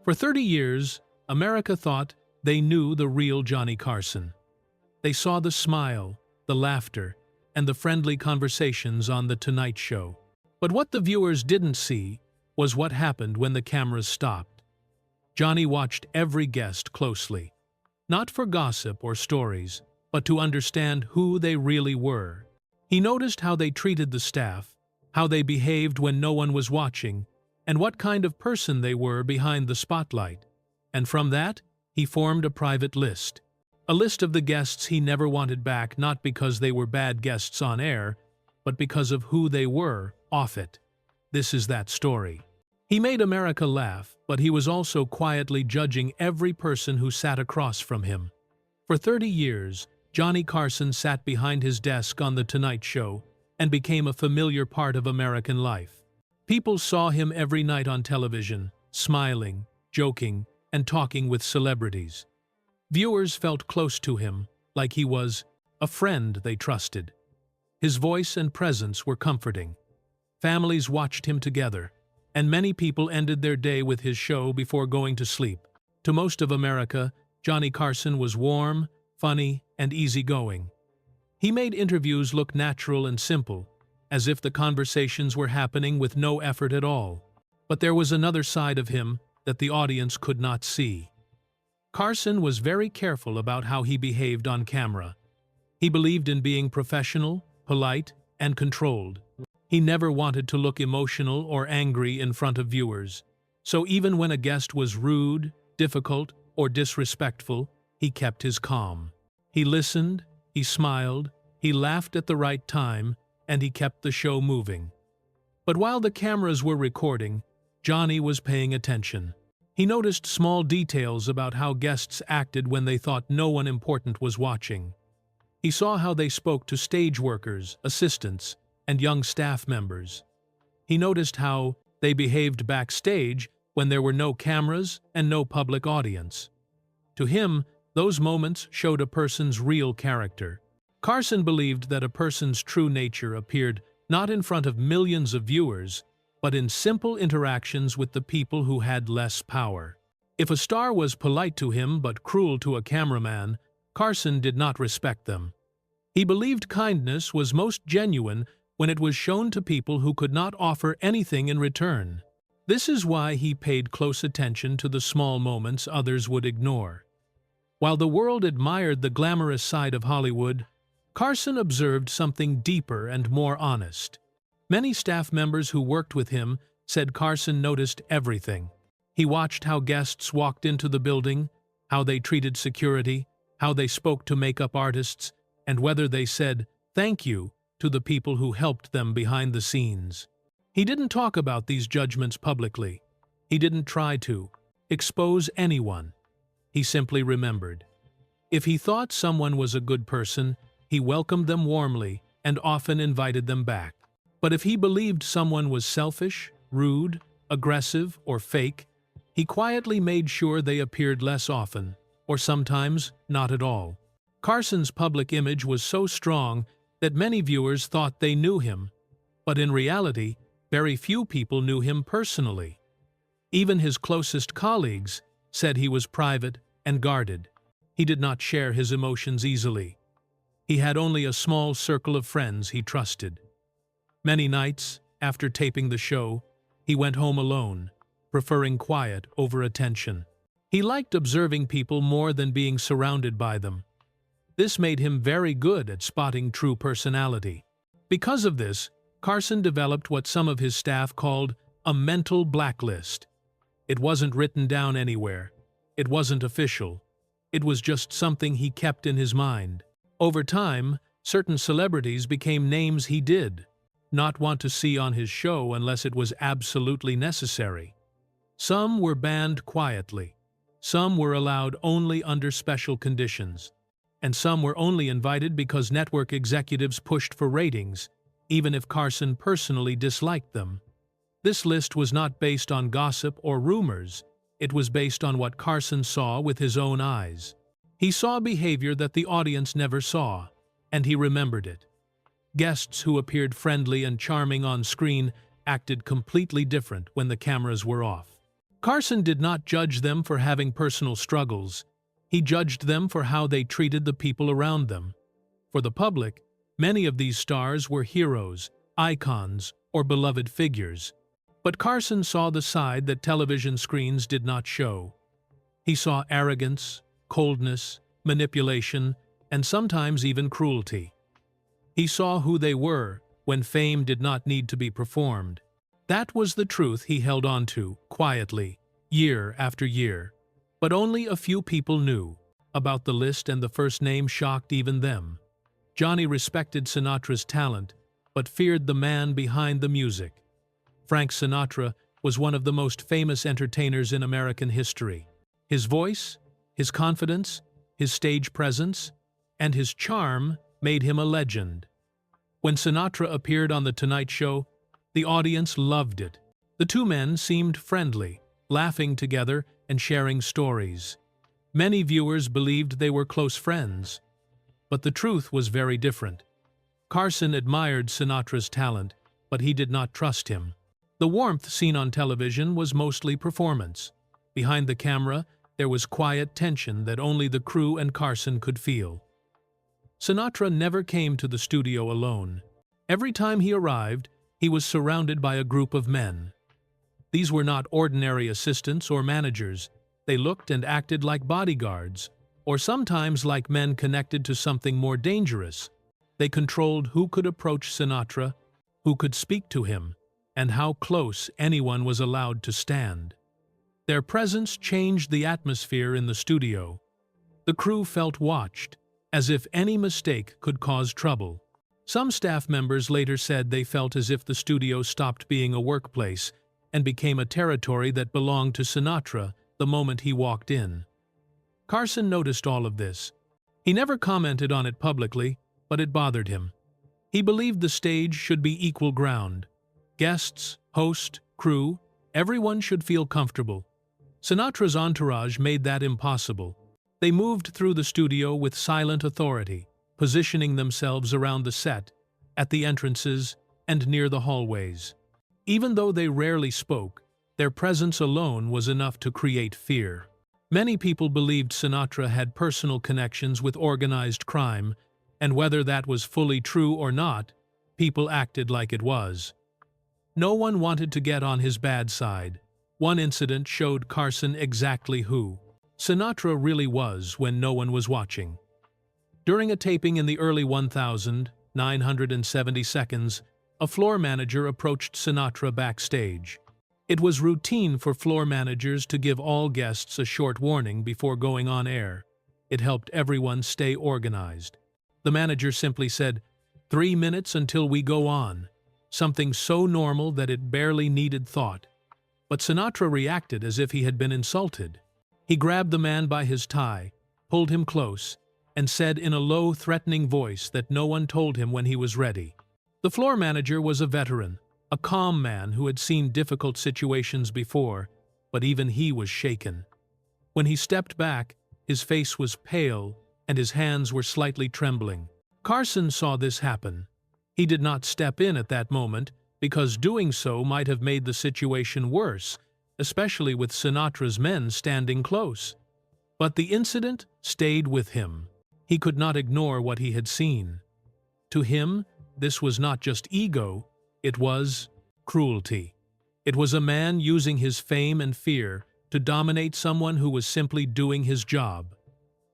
For 30 years, America thought they knew the real Johnny Carson. They saw the smile, the laughter, and the friendly conversations on The Tonight Show. But what the viewers didn't see was what happened when the cameras stopped. Johnny watched every guest closely, not for gossip or stories, but to understand who they really were. He noticed how they treated the staff, how they behaved when no one was watching, and what kind of person they were behind the spotlight. And from that, he formed a private list. A list of the guests he never wanted back, not because they were bad guests on air, but because of who they were off it. This is that story. He made America laugh, but he was also quietly judging every person who sat across from him. For 30 years, Johnny Carson sat behind his desk on The Tonight Show and became a familiar part of American life. People saw him every night on television, smiling, joking, and talking with celebrities. Viewers felt close to him, like he was a friend they trusted. His voice and presence were comforting. Families watched him together, and many people ended their day with his show before going to sleep. To most of America, Johnny Carson was warm, funny, and easygoing. He made interviews look natural and simple, as if the conversations were happening with no effort at all. But there was another side of him that the audience could not see. Carson was very careful about how he behaved on camera. He believed in being professional, polite, and controlled. He never wanted to look emotional or angry in front of viewers. So even when a guest was rude, difficult, or disrespectful, he kept his calm. He listened, he smiled, he laughed at the right time, and he kept the show moving. But while the cameras were recording, Johnny was paying attention. He noticed small details about how guests acted when they thought no one important was watching. He saw how they spoke to stage workers, assistants, and young staff members. He noticed how they behaved backstage when there were no cameras and no public audience. To him, those moments showed a person's real character. Carson believed that a person's true nature appeared not in front of millions of viewers, but in simple interactions with the people who had less power. If a star was polite to him but cruel to a cameraman, Carson did not respect them. He believed kindness was most genuine when it was shown to people who could not offer anything in return. This is why he paid close attention to the small moments others would ignore. While the world admired the glamorous side of Hollywood, Carson observed something deeper and more honest. Many staff members who worked with him said Carson noticed everything. He watched how guests walked into the building, how they treated security, how they spoke to makeup artists, and whether they said thank you to the people who helped them behind the scenes. He didn't talk about these judgments publicly. He didn't try to expose anyone. He simply remembered. If he thought someone was a good person, he welcomed them warmly and often invited them back. But if he believed someone was selfish, rude, aggressive, or fake, he quietly made sure they appeared less often, or sometimes not at all. Carson's public image was so strong that many viewers thought they knew him, but in reality, very few people knew him personally. Even his closest colleagues said he was private and guarded. He did not share his emotions easily. He had only a small circle of friends he trusted. Many nights, after taping the show, he went home alone, preferring quiet over attention. He liked observing people more than being surrounded by them. This made him very good at spotting true personality. Because of this, Carson developed what some of his staff called a mental blacklist. It wasn't written down anywhere. It wasn't official. It was just something he kept in his mind. Over time, certain celebrities became names he did not want to see on his show unless it was absolutely necessary. Some were banned quietly. Some were allowed only under special conditions. And some were only invited because network executives pushed for ratings, even if Carson personally disliked them. This list was not based on gossip or rumors. It was based on what Carson saw with his own eyes. He saw behavior that the audience never saw, and he remembered it. Guests who appeared friendly and charming on screen acted completely different when the cameras were off. Carson did not judge them for having personal struggles. He judged them for how they treated the people around them. For the public, many of these stars were heroes, icons, or beloved figures. But Carson saw the side that television screens did not show. He saw arrogance, coldness, manipulation, and sometimes even cruelty. He saw who they were when fame did not need to be performed. That was the truth he held on to, quietly, year after year. But only a few people knew about the list, and the first name shocked even them. Johnny respected Sinatra's talent, but feared the man behind the music. Frank Sinatra was one of the most famous entertainers in American history. His voice, his confidence, his stage presence, and his charm made him a legend. When Sinatra appeared on The Tonight Show, the audience loved it. The two men seemed friendly, laughing together and sharing stories. Many viewers believed they were close friends. But the truth was very different. Carson admired Sinatra's talent, but he did not trust him. The warmth seen on television was mostly performance. Behind the camera, there was quiet tension that only the crew and Carson could feel. Sinatra never came to the studio alone. Every time he arrived, he was surrounded by a group of men. These were not ordinary assistants or managers. They looked and acted like bodyguards, or sometimes like men connected to something more dangerous. They controlled who could approach Sinatra, who could speak to him, and how close anyone was allowed to stand. Their presence changed the atmosphere in the studio. The crew felt watched, as if any mistake could cause trouble. Some staff members later said they felt as if the studio stopped being a workplace and became a territory that belonged to Sinatra the moment he walked in. Carson noticed all of this. He never commented on it publicly, but it bothered him. He believed the stage should be equal ground. Guests, host, crew, everyone should feel comfortable. Sinatra's entourage made that impossible. They moved through the studio with silent authority, positioning themselves around the set, at the entrances, and near the hallways. Even though they rarely spoke, their presence alone was enough to create fear. Many people believed Sinatra had personal connections with organized crime, and whether that was fully true or not, people acted like it was. No one wanted to get on his bad side. One incident showed Carson exactly who Sinatra really was when no one was watching. During a taping in the early 1972, a floor manager approached Sinatra backstage. It was routine for floor managers to give all guests a short warning before going on air. It helped everyone stay organized. The manager simply said, "3 minutes until we go on," something so normal that it barely needed thought. But Sinatra reacted as if he had been insulted. He grabbed the man by his tie, pulled him close, and said in a low, threatening voice that no one told him when he was ready. The floor manager was a veteran, a calm man who had seen difficult situations before, but even he was shaken. When he stepped back, his face was pale and his hands were slightly trembling. Carson saw this happen. He did not step in at that moment because doing so might have made the situation worse, especially with Sinatra's men standing close. But the incident stayed with him. He could not ignore what he had seen. To him, this was not just ego, it was cruelty. It was a man using his fame and fear to dominate someone who was simply doing his job.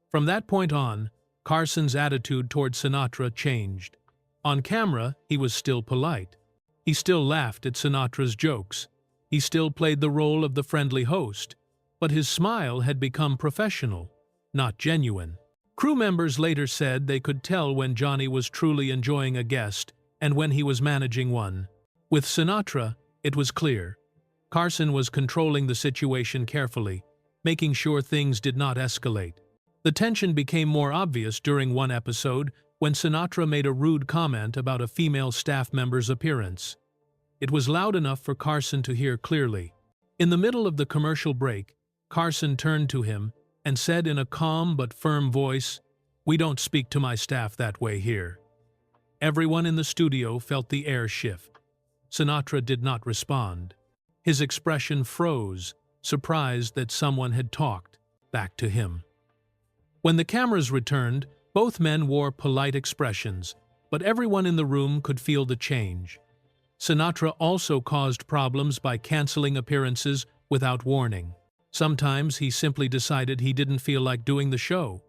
From that point on, Carson's attitude toward Sinatra changed. On camera, he was still polite. He still laughed at Sinatra's jokes. He still played the role of the friendly host, but his smile had become professional, not genuine. Crew members later said they could tell when Johnny was truly enjoying a guest and when he was managing one. With Sinatra, it was clear. Carson was controlling the situation carefully, making sure things did not escalate. The tension became more obvious during one episode when Sinatra made a rude comment about a female staff member's appearance. It was loud enough for Carson to hear clearly. In the middle of the commercial break, Carson turned to him and said in a calm but firm voice, "We don't speak to my staff that way here." Everyone in the studio felt the air shift. Sinatra did not respond. His expression froze, surprised that someone had talked back to him. When the cameras returned, both men wore polite expressions, but everyone in the room could feel the change. Sinatra also caused problems by canceling appearances without warning. Sometimes he simply decided he didn't feel like doing the show.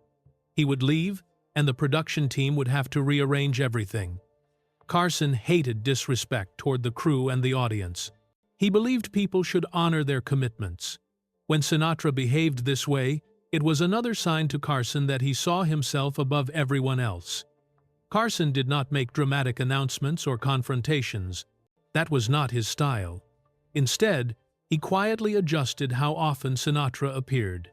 He would leave, and the production team would have to rearrange everything. Carson hated disrespect toward the crew and the audience. He believed people should honor their commitments. When Sinatra behaved this way, it was another sign to Carson that he saw himself above everyone else. Carson did not make dramatic announcements or confrontations. That was not his style. Instead, he quietly adjusted how often Sinatra appeared.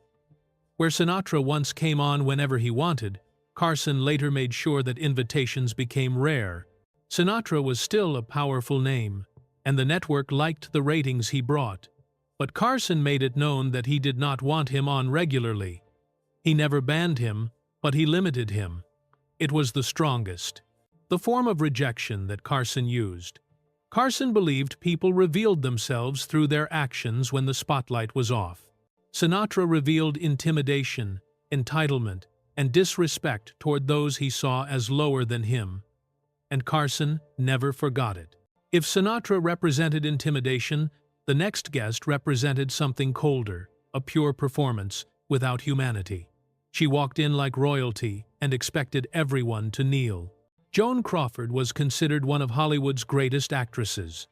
Where Sinatra once came on whenever he wanted, Carson later made sure that invitations became rare. Sinatra was still a powerful name, and the network liked the ratings he brought. But Carson made it known that he did not want him on regularly. He never banned him, but he limited him. It was the strongest. The form of rejection that Carson used. Carson believed people revealed themselves through their actions when the spotlight was off. Sinatra revealed intimidation, entitlement, and disrespect toward those he saw as lower than him. And Carson never forgot it. If Sinatra represented intimidation, the next guest represented something colder, a pure performance without humanity. She walked in like royalty and expected everyone to kneel. Joan Crawford was considered one of Hollywood's greatest actresses,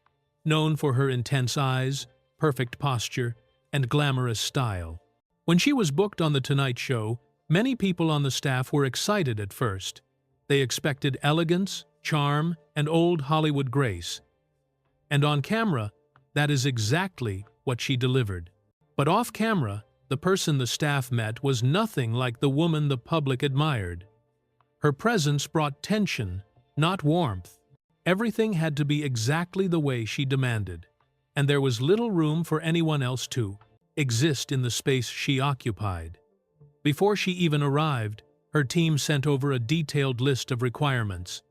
known for her intense eyes, perfect posture, and glamorous style. When she was booked on The Tonight Show, many people on the staff were excited at first. They expected elegance, charm, and old Hollywood grace. And on camera, that is exactly what she delivered. But off camera, the person the staff met was nothing like the woman the public admired. Her presence brought tension, not warmth. Everything had to be exactly the way she demanded, and there was little room for anyone else to exist in the space she occupied. Before she even arrived, her team sent over a detailed list of requirements.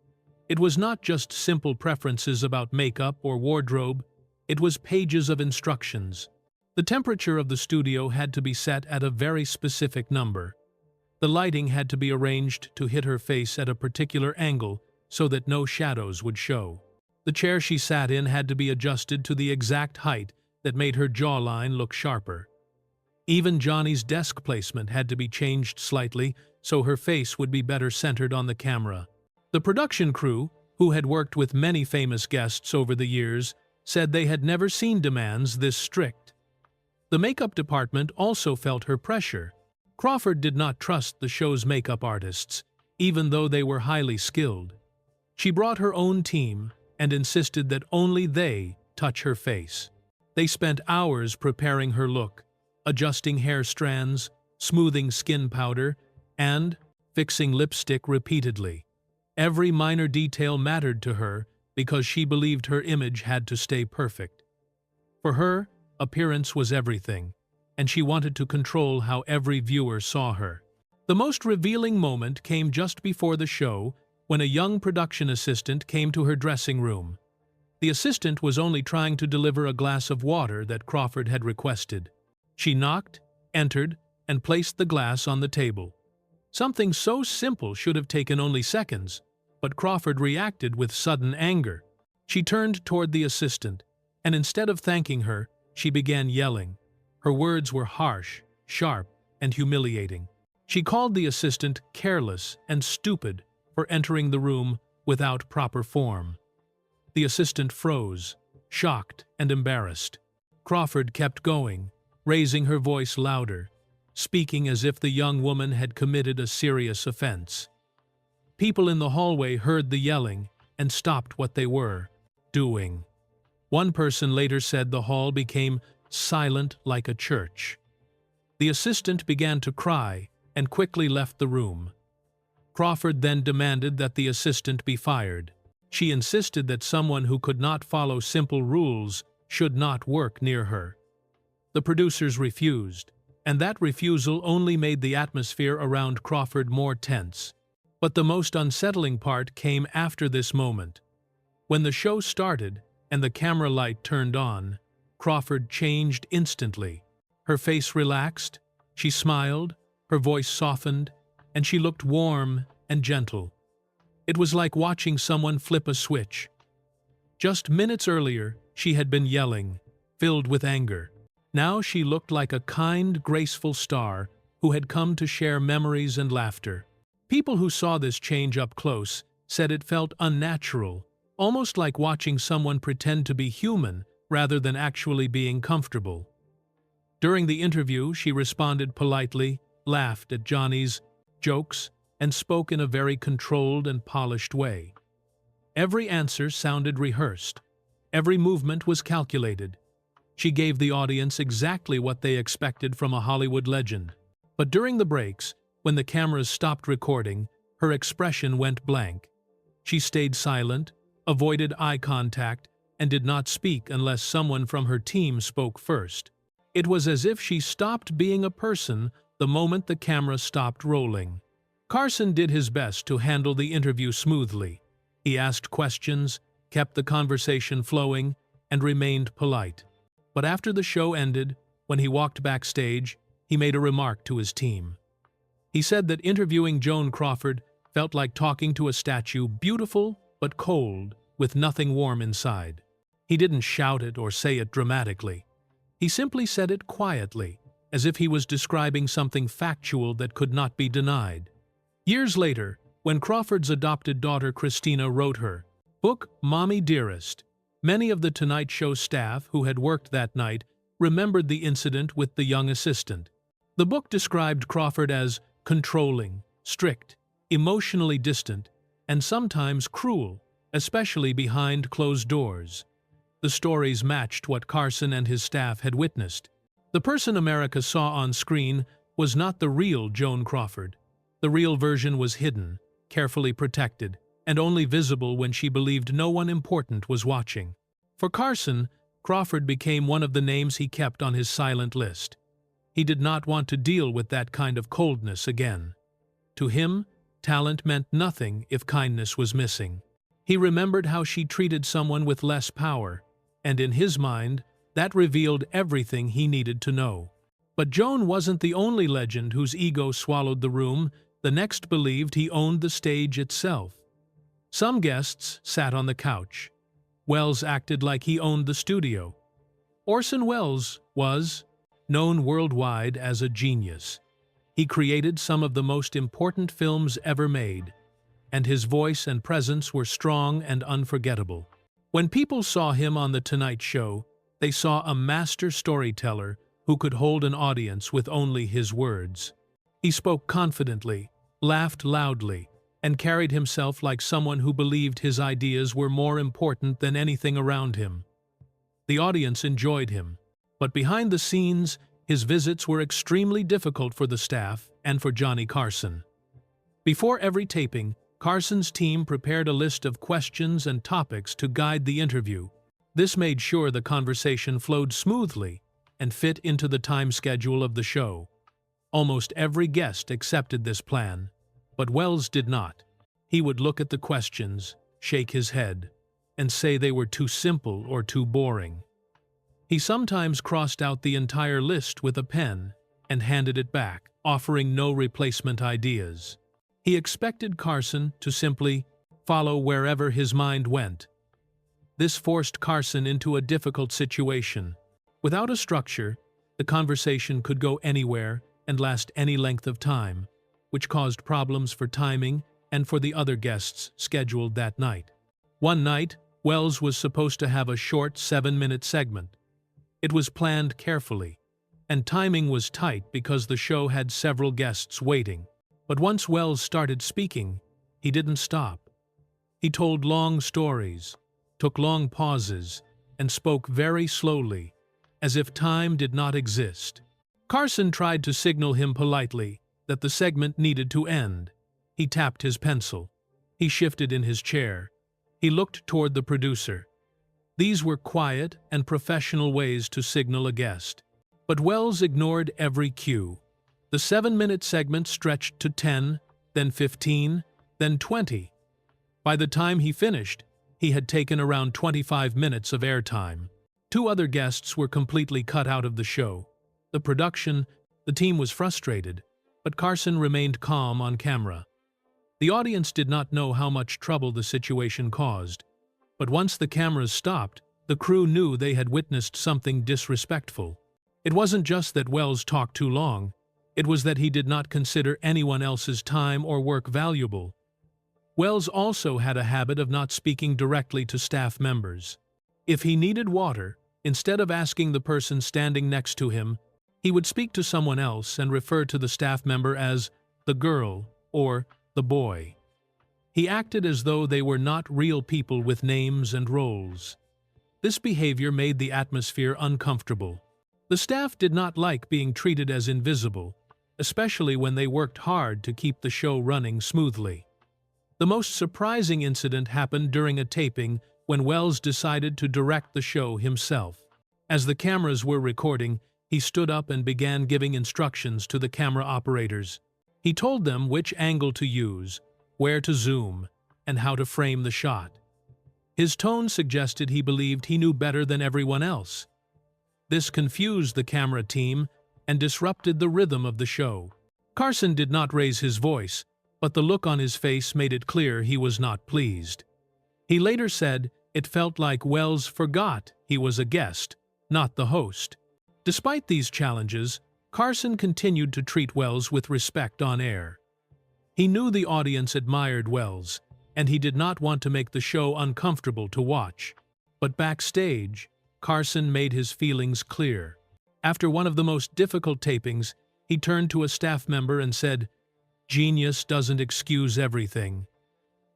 It was not just simple preferences about makeup or wardrobe, it was pages of instructions. The temperature of the studio had to be set at a very specific number. The lighting had to be arranged to hit her face at a particular angle so that no shadows would show. The chair she sat in had to be adjusted to the exact height that made her jawline look sharper. Even Johnny's desk placement had to be changed slightly so her face would be better centered on the camera. The production crew, who had worked with many famous guests over the years, said they had never seen demands this strict. The makeup department also felt her pressure. Crawford did not trust the show's makeup artists, even though they were highly skilled. She brought her own team and insisted that only they touch her face. They spent hours preparing her look, adjusting hair strands, smoothing skin powder, and fixing lipstick repeatedly. Every minor detail mattered to her because she believed her image had to stay perfect. For her, appearance was everything, and she wanted to control how every viewer saw her. The most revealing moment came just before the show when a young production assistant came to her dressing room. The assistant was only trying to deliver a glass of water that Crawford had requested. She knocked, entered, and placed the glass on the table. Something so simple should have taken only seconds, but Crawford reacted with sudden anger. She turned toward the assistant, and instead of thanking her, she began yelling. Her words were harsh, sharp, and humiliating. She called the assistant careless and stupid for entering the room without proper form. The assistant froze, shocked and embarrassed. Crawford kept going, raising her voice louder, speaking as if the young woman had committed a serious offense. People in the hallway heard the yelling and stopped what they were doing. One person later said the hall became silent like a church. The assistant began to cry and quickly left the room. Crawford then demanded that the assistant be fired. She insisted that someone who could not follow simple rules should not work near her. The producers refused, and that refusal only made the atmosphere around Crawford more tense. But the most unsettling part came after this moment. When the show started and the camera light turned on, Crawford changed instantly. Her face relaxed, she smiled, her voice softened, and she looked warm and gentle. It was like watching someone flip a switch. Just minutes earlier, she had been yelling, filled with anger. Now she looked like a kind, graceful star who had come to share memories and laughter. People who saw this change up close said it felt unnatural, almost like watching someone pretend to be human rather than actually being comfortable. During the interview, she responded politely, laughed at Johnny's jokes, and spoke in a very controlled and polished way. Every answer sounded rehearsed. Every movement was calculated. She gave the audience exactly what they expected from a Hollywood legend. But during the breaks, when the cameras stopped recording, her expression went blank. She stayed silent, avoided eye contact, and did not speak unless someone from her team spoke first. It was as if she stopped being a person the moment the camera stopped rolling. Carson did his best to handle the interview smoothly. He asked questions, kept the conversation flowing, and remained polite. But after the show ended, when he walked backstage, he made a remark to his team. He said that interviewing Joan Crawford felt like talking to a statue, beautiful but cold, with nothing warm inside. He didn't shout it or say it dramatically. He simply said it quietly, as if he was describing something factual that could not be denied. Years later, when Crawford's adopted daughter Christina wrote her book, Mommy Dearest, many of the Tonight Show staff who had worked that night remembered the incident with the young assistant. The book described Crawford as controlling, strict, emotionally distant, and sometimes cruel, especially behind closed doors. The stories matched what Carson and his staff had witnessed. The person America saw on screen was not the real Joan Crawford. The real version was hidden, carefully protected, and only visible when she believed no one important was watching. For Carson, Crawford became one of the names he kept on his silent list. He did not want to deal with that kind of coldness again. To him, talent meant nothing if kindness was missing. He remembered how she treated someone with less power, and in his mind, that revealed everything he needed to know. But Joan wasn't the only legend whose ego swallowed the room. The next believed he owned the stage itself. Some guests sat on the couch. Welles acted like he owned the studio. Orson Welles was known worldwide as a genius. He created some of the most important films ever made, and his voice and presence were strong and unforgettable. When people saw him on The Tonight Show, they saw a master storyteller who could hold an audience with only his words. He spoke confidently, laughed loudly, and carried himself like someone who believed his ideas were more important than anything around him. The audience enjoyed him, but behind the scenes, his visits were extremely difficult for the staff and for Johnny Carson. Before every taping, Carson's team prepared a list of questions and topics to guide the interview. This made sure the conversation flowed smoothly and fit into the time schedule of the show. Almost every guest accepted this plan, but Welles did not. He would look at the questions, shake his head, and say they were too simple or too boring. He sometimes crossed out the entire list with a pen and handed it back, offering no replacement ideas. He expected Carson to simply follow wherever his mind went. This forced Carson into a difficult situation. Without a structure, the conversation could go anywhere and last any length of time, which caused problems for timing and for the other guests scheduled that night. One night, Welles was supposed to have a short 7-minute segment. It was planned carefully, and timing was tight because the show had several guests waiting. But once Welles started speaking, he didn't stop. He told long stories, took long pauses, and spoke very slowly, as if time did not exist. Carson tried to signal him politely that the segment needed to end. He tapped his pencil. He shifted in his chair. He looked toward the producer. These were quiet and professional ways to signal a guest. But Welles ignored every cue. The 7-minute segment stretched to 10, then 15, then 20. By the time he finished, he had taken around 25 minutes of airtime. 2 other guests were completely cut out of the show. the production, the team was frustrated, but Carson remained calm on camera. The audience did not know how much trouble the situation caused, but once the cameras stopped, the crew knew they had witnessed something disrespectful. It wasn't just that Wells talked too long, it was that he did not consider anyone else's time or work valuable. Wells also had a habit of not speaking directly to staff members. If he needed water, instead of asking the person standing next to him, he would speak to someone else and refer to the staff member as the girl or the boy. He acted as though they were not real people with names and roles. This behavior made the atmosphere uncomfortable. The staff did not like being treated as invisible, especially when they worked hard to keep the show running smoothly. The most surprising incident happened during a taping when Wells decided to direct the show himself. As the cameras were recording, he stood up and began giving instructions to the camera operators. He told them which angle to use, where to zoom, and how to frame the shot. His tone suggested he believed he knew better than everyone else. This confused the camera team and disrupted the rhythm of the show. Carson did not raise his voice, but the look on his face made it clear he was not pleased. He later said it felt like Wells forgot he was a guest, not the host. Despite these challenges, Carson continued to treat Wells with respect on air. He knew the audience admired Wells, and he did not want to make the show uncomfortable to watch. But backstage, Carson made his feelings clear. After one of the most difficult tapings, he turned to a staff member and said, "Genius doesn't excuse everything."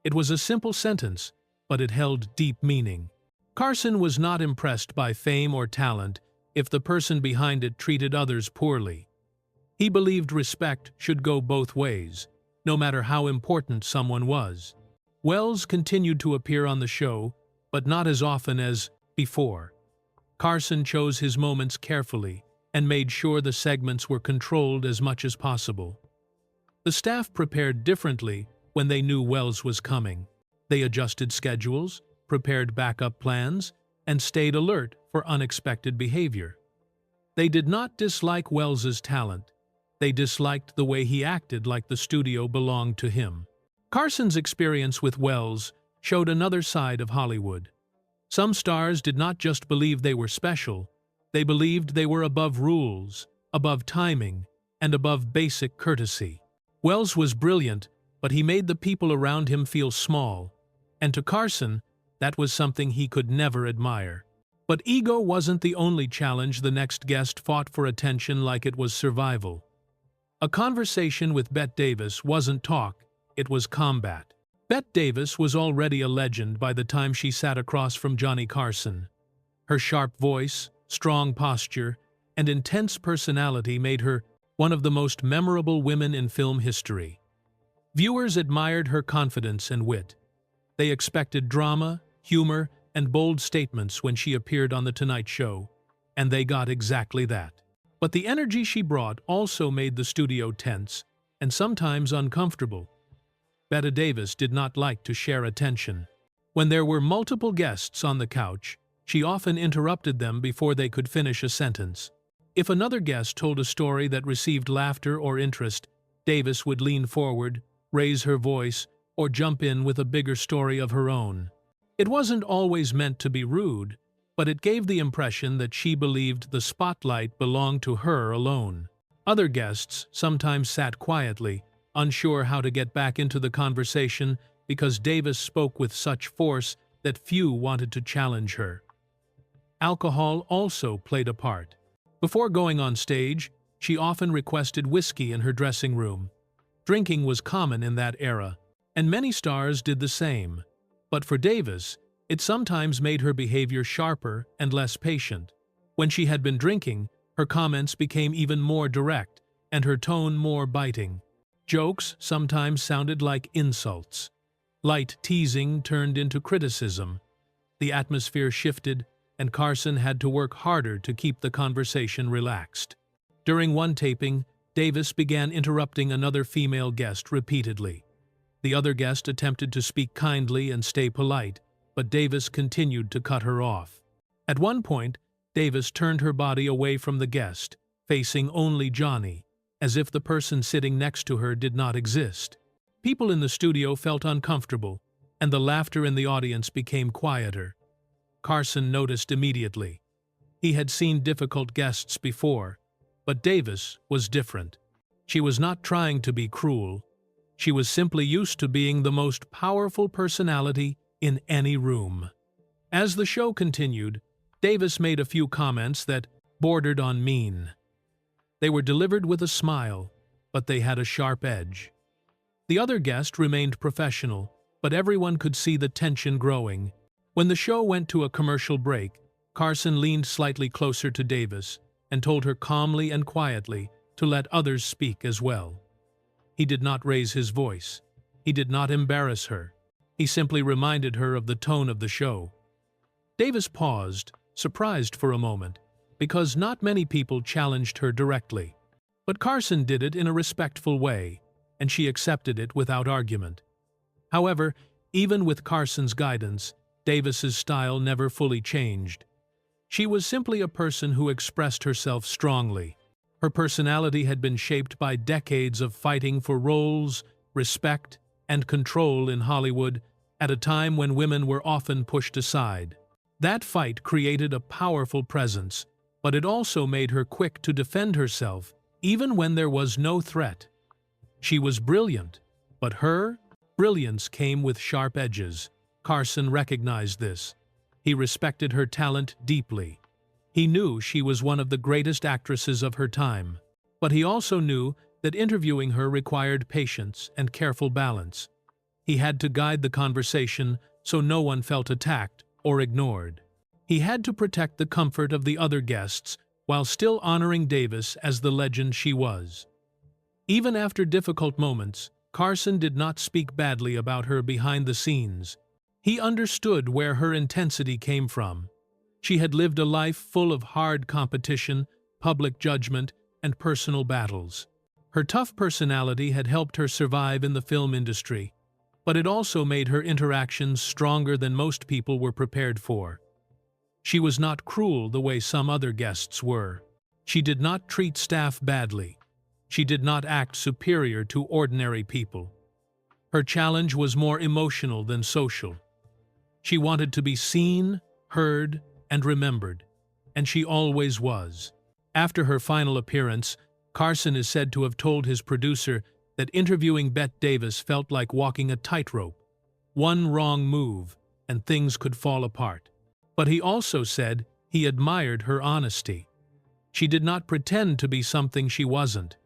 It was a simple sentence, but it held deep meaning. Carson was not impressed by fame or talent if the person behind it treated others poorly. He believed respect should go both ways, no matter how important someone was. Wells continued to appear on the show, but not as often as before. Carson chose his moments carefully and made sure the segments were controlled as much as possible. The staff prepared differently when they knew Wells was coming. They adjusted schedules, prepared backup plans, and stayed alert for unexpected behavior. They did not dislike Wells's talent. They disliked the way he acted like the studio belonged to him. Carson's experience with Wells showed another side of Hollywood. Some stars did not just believe they were special, they believed they were above rules, above timing, and above basic courtesy. Wells was brilliant, but he made the people around him feel small, and to Carson, that was something he could never admire. But ego wasn't the only challenge the next guest fought for attention like it was survival. A conversation with Bette Davis wasn't talk, it was combat. Bette Davis was already a legend by the time she sat across from Johnny Carson. Her sharp voice, strong posture, and intense personality made her one of the most memorable women in film history. Viewers admired her confidence and wit. They expected drama, humor, and bold statements when she appeared on The Tonight Show, and they got exactly that. But the energy she brought also made the studio tense and sometimes uncomfortable. Bette Davis did not like to share attention. When there were multiple guests on the couch, she often interrupted them before they could finish a sentence. If another guest told a story that received laughter or interest, Davis would lean forward, raise her voice, or jump in with a bigger story of her own. It wasn't always meant to be rude, but it gave the impression that she believed the spotlight belonged to her alone. Other guests sometimes sat quietly, unsure how to get back into the conversation because Davis spoke with such force that few wanted to challenge her. Alcohol also played a part. Before going on stage, she often requested whiskey in her dressing room. Drinking was common in that era, and many stars did the same. But for Davis, it sometimes made her behavior sharper and less patient. When she had been drinking, her comments became even more direct, and her tone more biting. Jokes sometimes sounded like insults. Light teasing turned into criticism. The atmosphere shifted, and Carson had to work harder to keep the conversation relaxed. During one taping, Davis began interrupting another female guest repeatedly. The other guest attempted to speak kindly and stay polite, but Davis continued to cut her off. At one point, Davis turned her body away from the guest, facing only Johnny, as if the person sitting next to her did not exist. People in the studio felt uncomfortable, and the laughter in the audience became quieter. Carson noticed immediately. He had seen difficult guests before, but Davis was different. She was not trying to be cruel. She was simply used to being the most powerful personality in any room. As the show continued, Davis made a few comments that bordered on mean. They were delivered with a smile, but they had a sharp edge. The other guest remained professional, but everyone could see the tension growing. When the show went to a commercial break, Carson leaned slightly closer to Davis and told her calmly and quietly to let others speak as well. He did not raise his voice. He did not embarrass her. He simply reminded her of the tone of the show. Davis paused, surprised for a moment, because not many people challenged her directly. But Carson did it in a respectful way, and she accepted it without argument. However, even with Carson's guidance, Davis's style never fully changed. She was simply a person who expressed herself strongly. Her personality had been shaped by decades of fighting for roles, respect, and control in Hollywood at a time when women were often pushed aside. That fight created a powerful presence, but it also made her quick to defend herself, even when there was no threat. She was brilliant, but her brilliance came with sharp edges. Carson recognized this. He respected her talent deeply. He knew she was one of the greatest actresses of her time, but he also knew that interviewing her required patience and careful balance. He had to guide the conversation so no one felt attacked or ignored. He had to protect the comfort of the other guests while still honoring Davis as the legend she was. Even after difficult moments, Carson did not speak badly about her behind the scenes. He understood where her intensity came from. She had lived a life full of hard competition, public judgment, and personal battles. Her tough personality had helped her survive in the film industry, but it also made her interactions stronger than most people were prepared for. She was not cruel the way some other guests were. She did not treat staff badly. She did not act superior to ordinary people. Her challenge was more emotional than social. She wanted to be seen, heard, and remembered, and she always was. After her final appearance, Carson is said to have told his producer that interviewing Bette Davis felt like walking a tightrope. One wrong move, and things could fall apart. But he also said he admired her honesty. She did not pretend to be something she wasn't.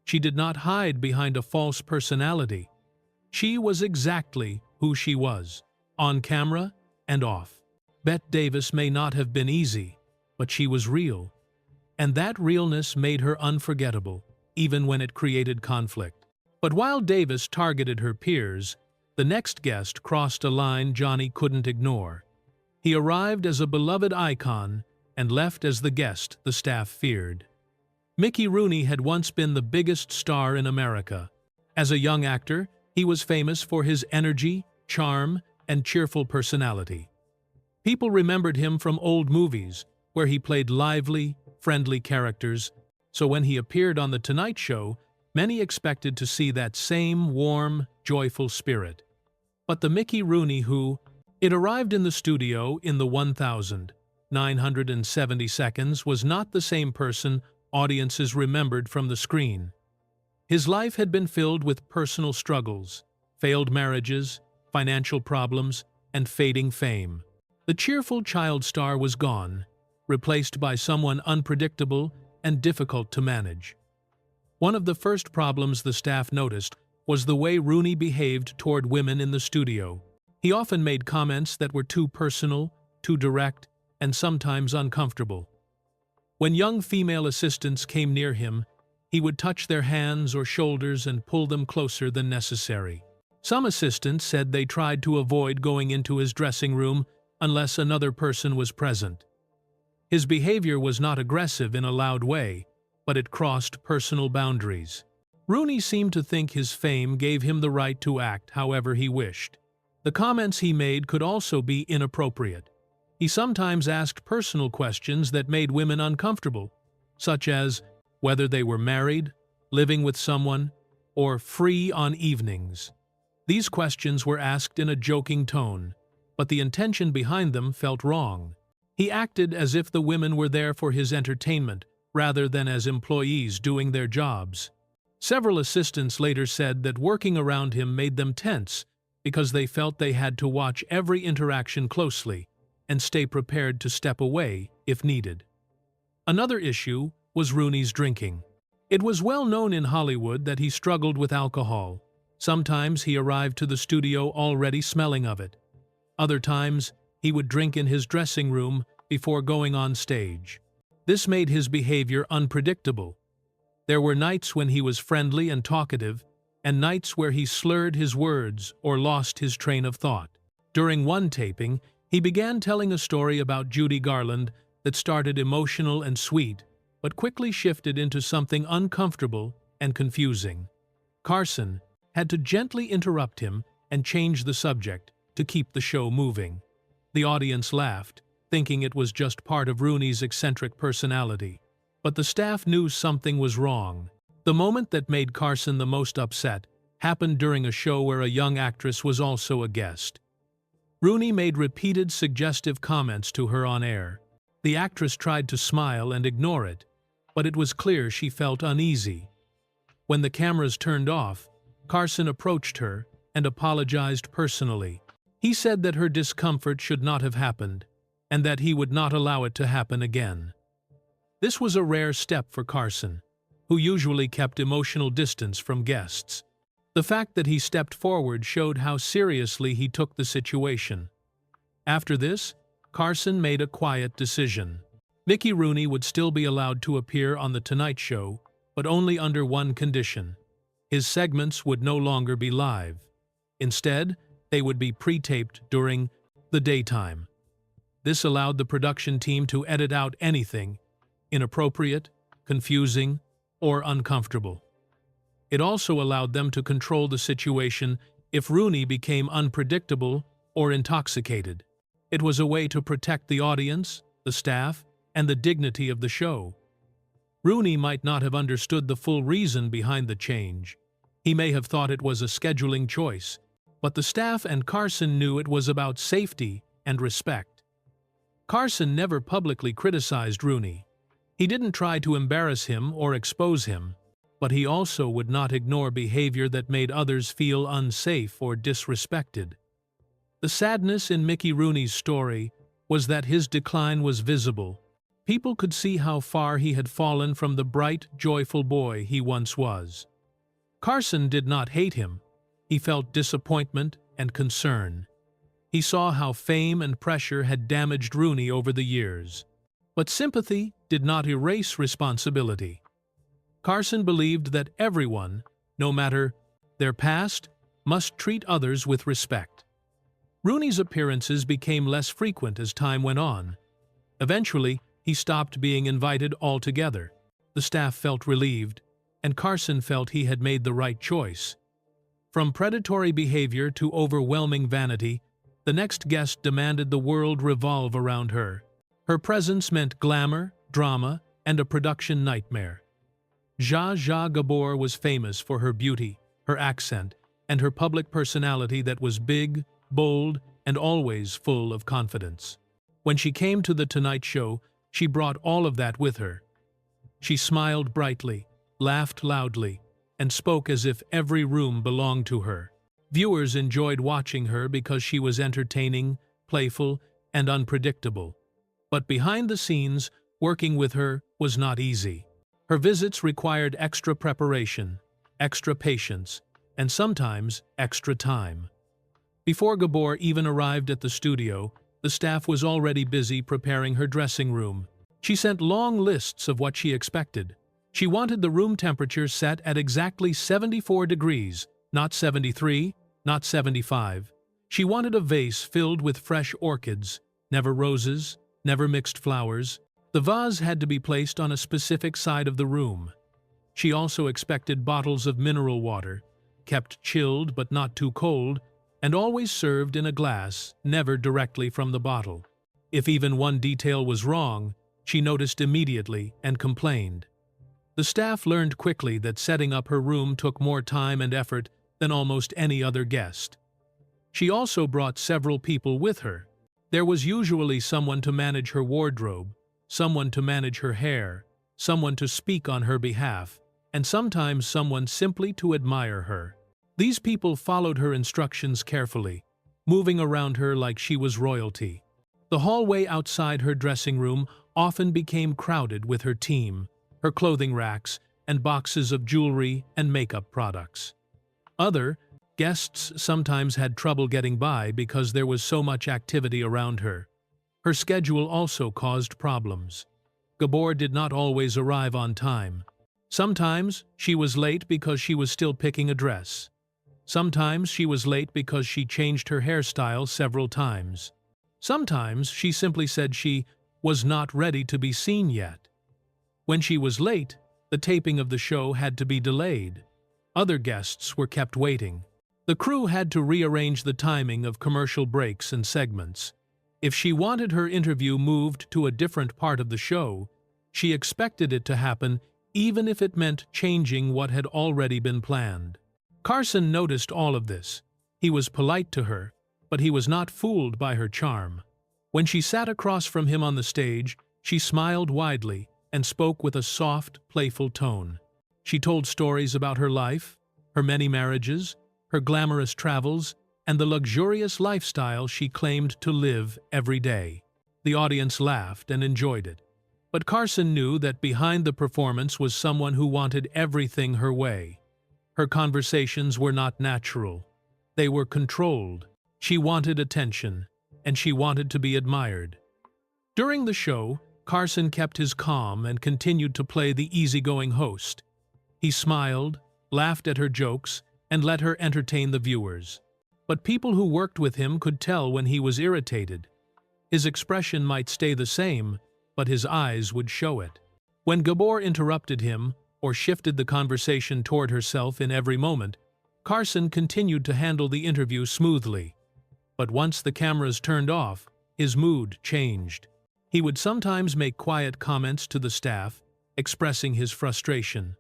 She did not hide behind a false personality. She was exactly who she was, on camera and off. Bette Davis may not have been easy, but she was real. And that realness made her unforgettable, even when it created conflict. But while Davis targeted her peers, the next guest crossed a line Johnny couldn't ignore. He arrived as a beloved icon and left as the guest the staff feared. Mickey Rooney had once been the biggest star in America. As a young actor, he was famous for his energy, charm, and cheerful personality. People remembered him from old movies, where he played lively, friendly characters, so when he appeared on The Tonight Show, many expected to see that same warm, joyful spirit. But the Mickey Rooney who arrived in the studio in the 1,970 seconds was not the same person audiences remembered from the screen. His life had been filled with personal struggles, failed marriages, financial problems, and fading fame. The cheerful child star was gone, replaced by someone unpredictable and difficult to manage. One of the first problems the staff noticed was the way Rooney behaved toward women in the studio. He often made comments that were too personal, too direct, and sometimes uncomfortable. When young female assistants came near him, he would touch their hands or shoulders and pull them closer than necessary. Some assistants said they tried to avoid going into his dressing room unless another person was present. His behavior was not aggressive in a loud way, but it crossed personal boundaries. Rooney seemed to think his fame gave him the right to act however he wished. The comments he made could also be inappropriate. He sometimes asked personal questions that made women uncomfortable, such as, whether they were married, living with someone, or free on evenings. These questions were asked in a joking tone, but the intention behind them felt wrong. He acted as if the women were there for his entertainment, rather than as employees doing their jobs. Several assistants later said that working around him made them tense because they felt they had to watch every interaction closely and stay prepared to step away if needed. Another issue was Rooney's drinking. It was well known in Hollywood that he struggled with alcohol. Sometimes he arrived to the studio already smelling of it. Other times, he would drink in his dressing room before going on stage. This made his behavior unpredictable. There were nights when he was friendly and talkative, and nights where he slurred his words or lost his train of thought. During one taping, he began telling a story about Judy Garland that started emotional and sweet, but quickly shifted into something uncomfortable and confusing. Carson had to gently interrupt him and change the subject to keep the show moving. The audience laughed, thinking it was just part of Rooney's eccentric personality. But the staff knew something was wrong. The moment that made Carson the most upset happened during a show where a young actress was also a guest. Rooney made repeated suggestive comments to her on air. The actress tried to smile and ignore it, but it was clear she felt uneasy. When the cameras turned off, Carson approached her and apologized personally. He said that her discomfort should not have happened, and that he would not allow it to happen again. This was a rare step for Carson, who usually kept emotional distance from guests. The fact that he stepped forward showed how seriously he took the situation. After this, Carson made a quiet decision. Mickey Rooney would still be allowed to appear on The Tonight Show, but only under one condition. His segments would no longer be live. Instead, they would be pre-taped during the daytime. This allowed the production team to edit out anything inappropriate, confusing, or uncomfortable. It also allowed them to control the situation if Rooney became unpredictable or intoxicated. It was a way to protect the audience, the staff, and the dignity of the show. Rooney might not have understood the full reason behind the change. He may have thought it was a scheduling choice, but the staff and Carson knew it was about safety and respect. Carson never publicly criticized Rooney. He didn't try to embarrass him or expose him, but he also would not ignore behavior that made others feel unsafe or disrespected. The sadness in Mickey Rooney's story was that his decline was visible. People could see how far he had fallen from the bright, joyful boy he once was. Carson did not hate him. He felt disappointment and concern. He saw how fame and pressure had damaged Rooney over the years. But sympathy did not erase responsibility. Carson believed that everyone, no matter their past, must treat others with respect. Rooney's appearances became less frequent as time went on. Eventually, he stopped being invited altogether. The staff felt relieved, and Carson felt he had made the right choice. From predatory behavior to overwhelming vanity, the next guest demanded the world revolve around her. Her presence meant glamour, drama, and a production nightmare. Zsa Zsa Gabor was famous for her beauty, her accent, and her public personality that was big, bold, and always full of confidence. When she came to The Tonight Show, she brought all of that with her. She smiled brightly, laughed loudly, and spoke as if every room belonged to her. Viewers enjoyed watching her because she was entertaining, playful, and unpredictable. But behind the scenes, working with her was not easy. Her visits required extra preparation, extra patience, and sometimes extra time. Before Gabor even arrived at the studio, the staff was already busy preparing her dressing room. She sent long lists of what she expected. She wanted the room temperature set at exactly 74 degrees, not 73, not 75. She wanted a vase filled with fresh orchids, never roses, never mixed flowers. The vase had to be placed on a specific side of the room. She also expected bottles of mineral water, kept chilled but not too cold, and always served in a glass, never directly from the bottle. If even one detail was wrong, she noticed immediately and complained. The staff learned quickly that setting up her room took more time and effort than almost any other guest. She also brought several people with her. There was usually someone to manage her wardrobe, someone to manage her hair, someone to speak on her behalf, and sometimes someone simply to admire her. These people followed her instructions carefully, moving around her like she was royalty. The hallway outside her dressing room often became crowded with her team, her clothing racks, and boxes of jewelry and makeup products. Other guests sometimes had trouble getting by because there was so much activity around her. Her schedule also caused problems. Gabor did not always arrive on time. Sometimes she was late because she was still picking a dress. Sometimes she was late because she changed her hairstyle several times. Sometimes she simply said she was not ready to be seen yet. When she was late, the taping of the show had to be delayed. Other guests were kept waiting. The crew had to rearrange the timing of commercial breaks and segments. If she wanted her interview moved to a different part of the show, she expected it to happen even if it meant changing what had already been planned. Carson noticed all of this. He was polite to her, but he was not fooled by her charm. When she sat across from him on the stage, she smiled widely and spoke with a soft, playful tone. She told stories about her life, her many marriages, her glamorous travels, and the luxurious lifestyle she claimed to live every day. The audience laughed and enjoyed it. But Carson knew that behind the performance was someone who wanted everything her way. Her conversations were not natural. They were controlled. She wanted attention, and she wanted to be admired. During the show, Carson kept his calm and continued to play the easygoing host. He smiled, laughed at her jokes, and let her entertain the viewers. But people who worked with him could tell when he was irritated. His expression might stay the same, but his eyes would show it. When Gabor interrupted him, or shifted the conversation toward herself in every moment, Carson continued to handle the interview smoothly. But once the cameras turned off, his mood changed. He would sometimes make quiet comments to the staff, expressing his frustration.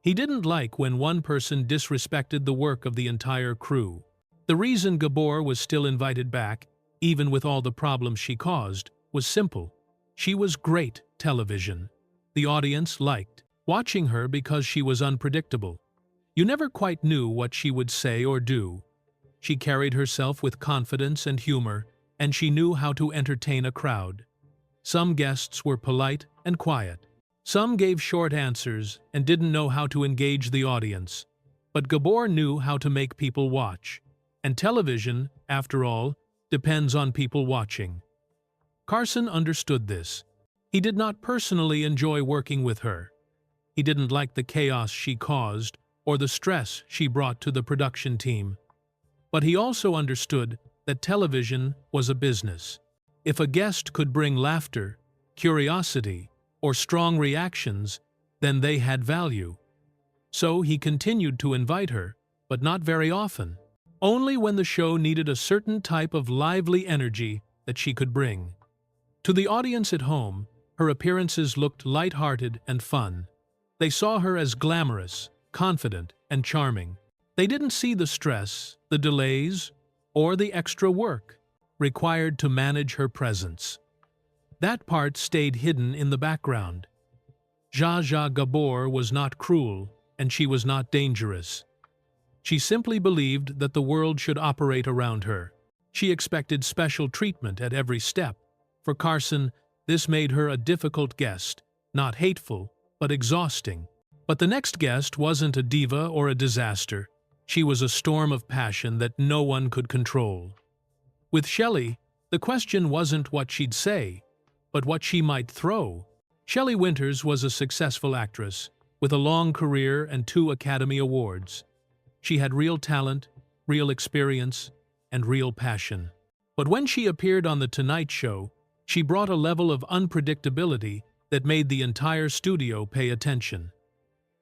He didn't like when one person disrespected the work of the entire crew. The reason Gabor was still invited back, even with all the problems she caused, was simple. She was great television. The audience liked watching her because she was unpredictable. You never quite knew what she would say or do. She carried herself with confidence and humor, and she knew how to entertain a crowd. Some guests were polite and quiet. Some gave short answers and didn't know how to engage the audience. But Gabor knew how to make people watch. And television, after all, depends on people watching. Carson understood this. He did not personally enjoy working with her. He didn't like the chaos she caused or the stress she brought to the production team. But he also understood that television was a business. If a guest could bring laughter, curiosity, or strong reactions, then they had value. So he continued to invite her, but not very often. Only when the show needed a certain type of lively energy that she could bring. To the audience at home, her appearances looked light-hearted and fun. They saw her as glamorous, confident, and charming. They didn't see the stress, the delays, or the extra work required to manage her presence. That part stayed hidden in the background. Zsa Zsa Gabor was not cruel, and she was not dangerous. She simply believed that the world should operate around her. She expected special treatment at every step. For Carson, this made her a difficult guest, not hateful, but exhausting. But the next guest wasn't a diva or a disaster. She was a storm of passion that no one could control. With Shelley, the question wasn't what she'd say, but what she might throw. Shelley Winters was a successful actress, with a long career and 2 Academy Awards. She had real talent, real experience, and real passion. But when she appeared on The Tonight Show, she brought a level of unpredictability that made the entire studio pay attention.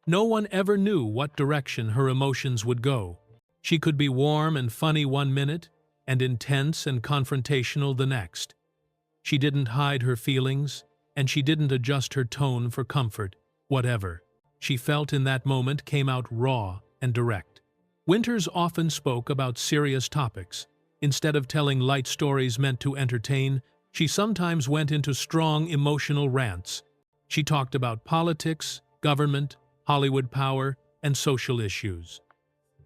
No one ever knew what direction her emotions would go. She could be warm and funny one minute, and intense and confrontational the next. She didn't hide her feelings, and she didn't adjust her tone for comfort, whatever. she felt in that moment came out raw and direct. Winters often spoke about serious topics. Instead of telling light stories meant to entertain, she sometimes went into strong emotional rants. She talked about politics, government, Hollywood power, and social issues.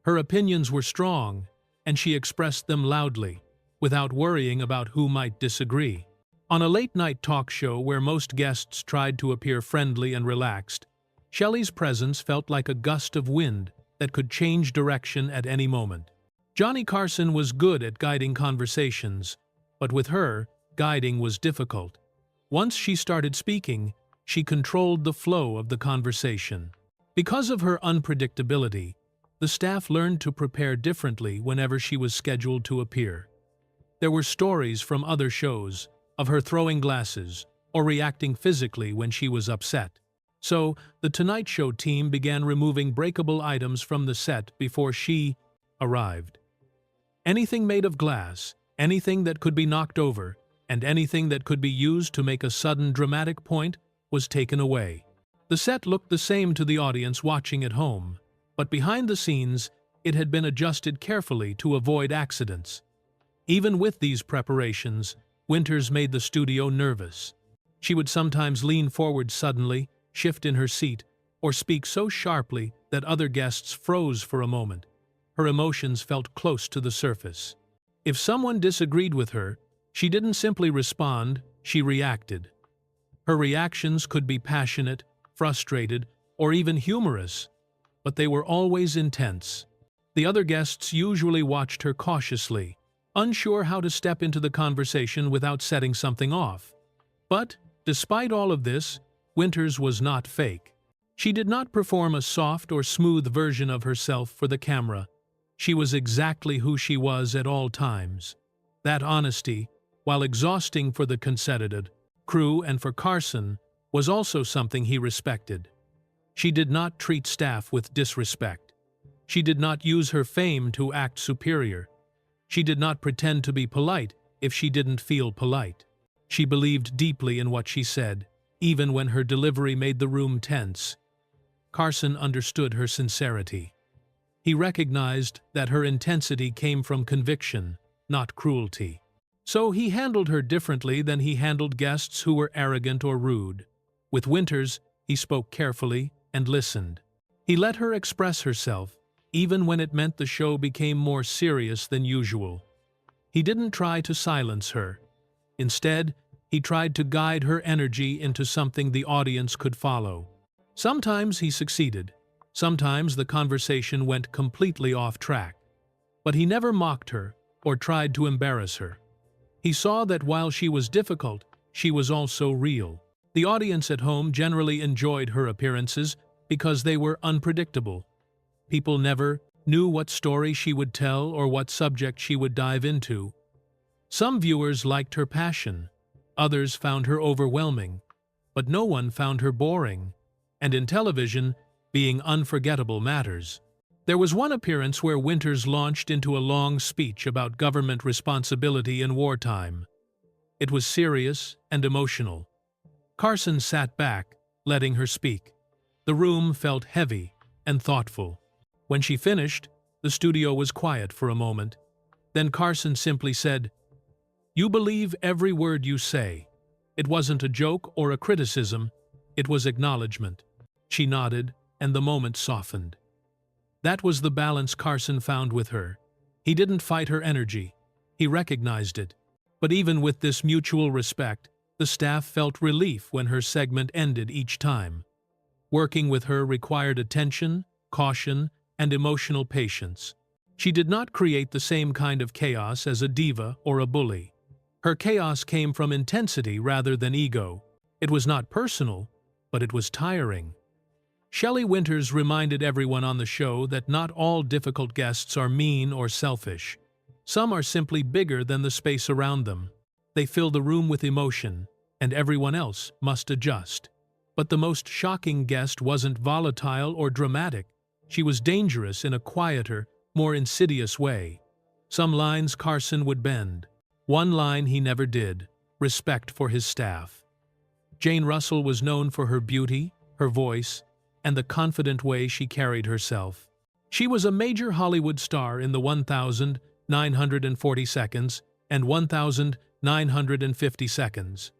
Her opinions were strong, and she expressed them loudly, without worrying about who might disagree. On a late-night talk show where most guests tried to appear friendly and relaxed, Shelley's presence felt like a gust of wind that could change direction at any moment. Johnny Carson was good at guiding conversations, but with her, guiding was difficult. Once she started speaking, she controlled the flow of the conversation. Because of her unpredictability, the staff learned to prepare differently whenever she was scheduled to appear. There were stories from other shows of her throwing glasses or reacting physically when she was upset. So, the Tonight Show team began removing breakable items from the set before she arrived. Anything made of glass, anything that could be knocked over, and anything that could be used to make a sudden dramatic point was taken away. The set looked the same to the audience watching at home, but behind the scenes, it had been adjusted carefully to avoid accidents. Even with these preparations, Winters made the studio nervous. She would sometimes lean forward suddenly, shift in her seat, or speak so sharply that other guests froze for a moment. Her emotions felt close to the surface. If someone disagreed with her, she didn't simply respond, she reacted. Her reactions could be passionate, frustrated, or even humorous, but they were always intense. The other guests usually watched her cautiously, unsure how to step into the conversation without setting something off. But, despite all of this, Winters was not fake. She did not perform a soft or smooth version of herself for the camera. She was exactly who she was at all times. That honesty, while exhausting for the concerted crew and for Carson, was also something he respected. She did not treat staff with disrespect. She did not use her fame to act superior. She did not pretend to be polite if she didn't feel polite. She believed deeply in what she said, even when her delivery made the room tense. Carson understood her sincerity. He recognized that her intensity came from conviction, not cruelty. So he handled her differently than he handled guests who were arrogant or rude. With Winters, he spoke carefully and listened. He let her express herself, even when it meant the show became more serious than usual. He didn't try to silence her. Instead, he tried to guide her energy into something the audience could follow. Sometimes he succeeded. Sometimes the conversation went completely off track. But he never mocked her or tried to embarrass her. He saw that while she was difficult, she was also real. The audience at home generally enjoyed her appearances because they were unpredictable. People never knew what story she would tell or what subject she would dive into. Some viewers liked her passion. Others found her overwhelming. But no one found her boring. And in television, being unforgettable matters. There was one appearance where Winters launched into a long speech about government responsibility in wartime. It was serious and emotional. Carson sat back, letting her speak. The room felt heavy and thoughtful. When she finished, the studio was quiet for a moment. Then Carson simply said, "You believe every word you say." It wasn't a joke or a criticism, it was acknowledgement. She nodded, and the moment softened. That was the balance Carson found with her. He didn't fight her energy. He recognized it. But even with this mutual respect, the staff felt relief when her segment ended each time. Working with her required attention, caution, and emotional patience. She did not create the same kind of chaos as a diva or a bully. Her chaos came from intensity rather than ego. It was not personal, but it was tiring. Shelley Winters reminded everyone on the show that not all difficult guests are mean or selfish. Some are simply bigger than the space around them. They fill the room with emotion, and everyone else must adjust. But the most shocking guest wasn't volatile or dramatic. She was dangerous in a quieter, more insidious way. Some lines Carson would bend. One line he never did: respect for his staff. Jane Russell was known for her beauty, her voice, and the confident way she carried herself. She was a major Hollywood star in the 1,940 Seconds and 1,950 Seconds,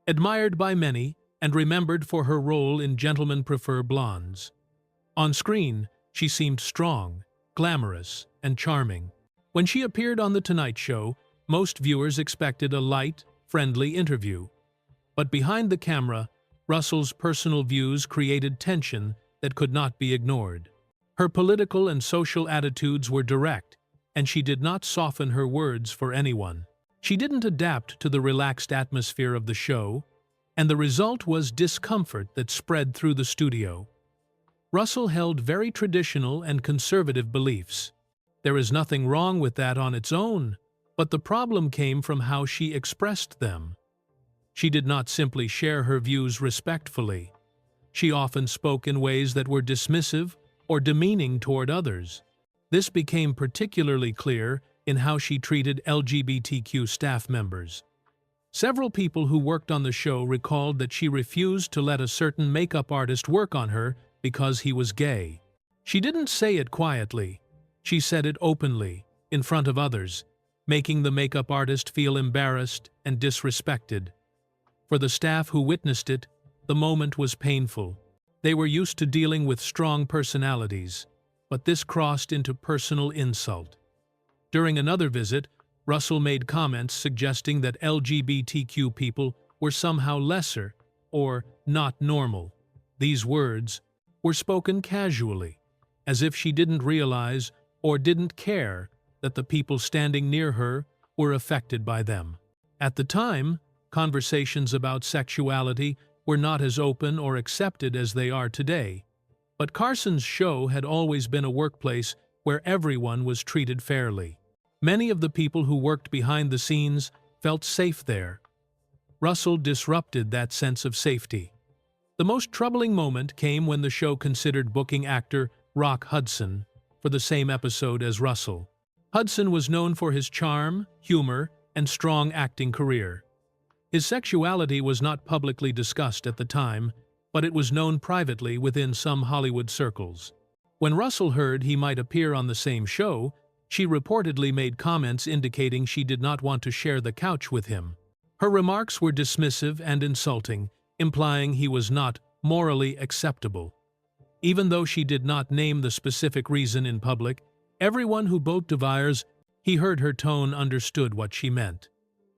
admired by many and remembered for her role in Gentlemen Prefer Blondes. On screen, she seemed strong, glamorous, and charming. When she appeared on The Tonight Show, most viewers expected a light, friendly interview. But behind the camera, Russell's personal views created tension that could not be ignored. Her political and social attitudes were direct, and she did not soften her words for anyone. She didn't adapt to the relaxed atmosphere of the show, and the result was discomfort that spread through the studio. Russell held very traditional and conservative beliefs. There is nothing wrong with that on its own, but the problem came from how she expressed them. She did not simply share her views respectfully. She often spoke in ways that were dismissive or demeaning toward others. This became particularly clear in how she treated LGBTQ staff members. Several people who worked on the show recalled that she refused to let a certain makeup artist work on her because he was gay. She didn't say it quietly. She said it openly, in front of others, making the makeup artist feel embarrassed and disrespected. For the staff who witnessed it, the moment was painful. They were used to dealing with strong personalities, but this crossed into personal insult. During another visit, Russell made comments suggesting that LGBTQ people were somehow lesser or not normal. These words were spoken casually, as if she didn't realize or didn't care that the people standing near her were affected by them. At the time, conversations about sexuality were not as open or accepted as they are today, but Carson's show had always been a workplace where everyone was treated fairly. Many of the people who worked behind the scenes felt safe there. Russell disrupted that sense of safety. The most troubling moment came when the show considered booking actor Rock Hudson for the same episode as Russell. Hudson was known for his charm, humor, and strong acting career. His sexuality was not publicly discussed at the time, but it was known privately within some Hollywood circles. When Russell heard he might appear on the same show, she reportedly made comments indicating she did not want to share the couch with him. Her remarks were dismissive and insulting, implying he was not morally acceptable. Even though she did not name the specific reason in public, everyone who both DeVires, he heard her tone, understood what she meant.